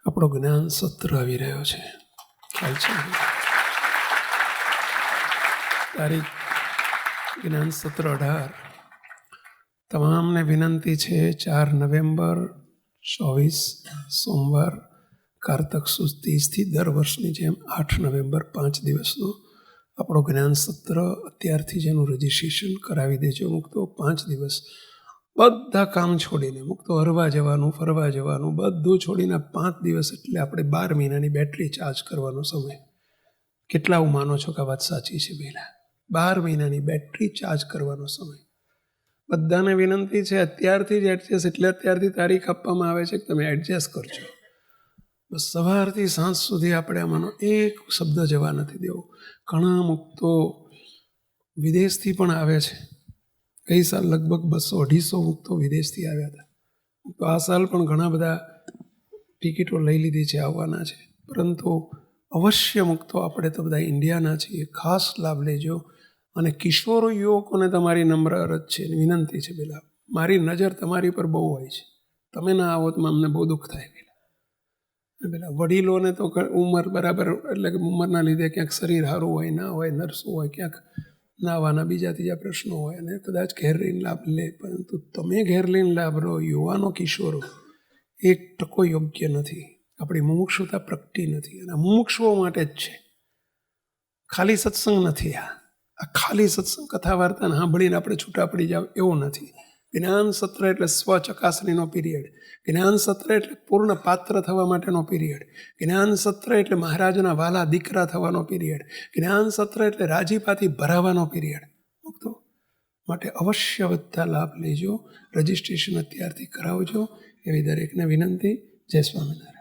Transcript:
આપણો જ્ઞાન સત્ર આવી રહ્યો છે, ખ્યાલ છે? તારીખ જ્ઞાન સત્ર 18. તમામને વિનંતી છે 4 નવેમ્બર 24 સોમવાર કારતક સુદ 30થી દર વર્ષની જેમ 8 નવેમ્બર 5 દિવસનો આપણો જ્ઞાન સત્ર અત્યારથી જ એનું રજિસ્ટ્રેશન કરાવી દેજો. મુક્તો 5 દિવસ બધા કામ છોડીને, મુક્તો હરવા જવાનું, ફરવા જવાનું બધું છોડીને 5 દિવસ એટલે આપણે 12 મહિનાની બેટરી ચાર્જ કરવાનો સમય. કેટલા હું માનો છો કે આ વાત સાચી છે? પહેલાં 12 મહિનાની બેટરી ચાર્જ કરવાનો સમય. બધાને વિનંતી છે અત્યારથી જ એડજસ્ટ, એટલે અત્યારથી તારીખ આપવામાં આવે છે કે તમે એડજસ્ટ કરજો. બસ સવારથી સાંજ સુધી આપણે આમાંનો એક શબ્દ જવા નથી દેવો. ઘણા મુક્તો વિદેશથી પણ આવે છે. ગઈ સાલ લગભગ 200-250 મુક્તો વિદેશથી આવ્યા હતા. તો આ સાલ પણ ઘણા બધા ટિકિટો લઈ લીધી છે, આવવાના છે. પરંતુ અવશ્ય મુક્તો આપણે તો બધા ઇન્ડિયાના છીએ, ખાસ લાભ લેજો. અને કિશોર યુવકોને તમારી નમ્ર અરજ છે, વિનંતી છે. પેલા મારી નજર તમારી પર બહુ હોય છે, તમે ના આવો તો અમને બહુ દુઃખ થાય. પેલા વડીલોને તો ઉંમર બરાબર, એટલે કે ઉંમરના લીધે ક્યાંક શરીર સારું હોય, ના હોય, નરસું હોય, ક્યાંક નાવાના બીજા ત્રીજા પ્રશ્નો હોય અને કદાચ ઘેર લઈને લાભ લે. પરંતુ તમે ઘેર લઈને લાભ રહો, યુવાનો કિશોરો, 1% યોગ્ય નથી. આપણી મુમુક્ષુતા પ્રગટી નથી, અને મુમુક્ષુઓ માટે જ છે. ખાલી સત્સંગ નથી. આ ખાલી સત્સંગ કથા વાર્તાને સાંભળીને આપણે છૂટા પડી જાવ એવું નથી. જ્ઞાન સત્ર એટલે સ્વચકાસણીનો પિરિયડ. જ્ઞાન સત્ર એટલે પૂર્ણ પાત્ર થવા માટેનો પિરિયડ. જ્ઞાન સત્ર એટલે મહારાજના વાલા દીકરા થવાનો પિરિયડ. જ્ઞાન સત્ર એટલે રાજીપાથી ભરાવાનો પિરિયડ. મુક્તો માટે અવશ્ય બધા લાભ લેજો. રજિસ્ટ્રેશન અત્યારથી કરાવજો એવી દરેકને વિનંતી. જય સ્વામિનારાયણ.